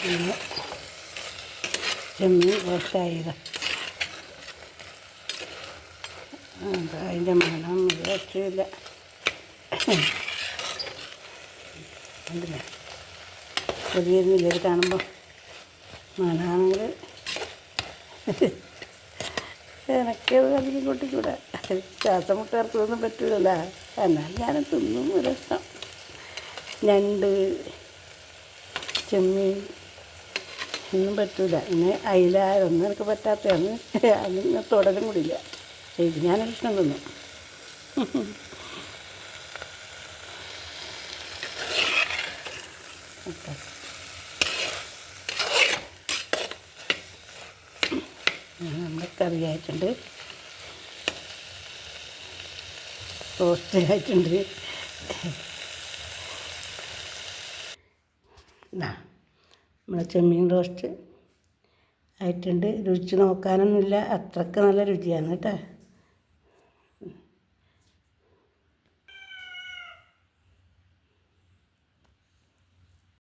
പിന്നെ ചെമ്മീൻ റോസ്റ്റായത് അതിൻ്റെ മണം രക്ഷയില്ല. കണ്ടില്ലേ, പൊതിയുന്നില്ല ഇത് കാണുമ്പോൾ. മണമാണെങ്കിൽ എനക്കത് അധികം കൊട്ടിക്കൂടാ. ശ്വാസം മുട്ടാർക്കൊന്നും പറ്റൂലല്ലോ. എന്നാൽ ഞാൻ തിന്നും ഒരു രസം. ഞണ്ട്, ചെമ്മീൻ ഒന്നും പറ്റൂല. പിന്നെ അയില ഒന്നും എനിക്ക് പറ്റാത്തതാണ്. അതിന് തുടരും കൂടിയില്ല. ഇത് ഞാനൊരു ഇഷ്ടം തിന്നും. നമ്മുടെ കറിയായിട്ടുണ്ട്, റോസ്റ്റ് ആയിട്ടുണ്ട്. നമ്മളെ ചെമ്മീൻ റോസ്റ്റ് ആയിട്ടുണ്ട്. രുചി നോക്കാനൊന്നുമില്ല, അത്രയ്ക്ക് നല്ല രുചിയാണ് കേട്ടോ.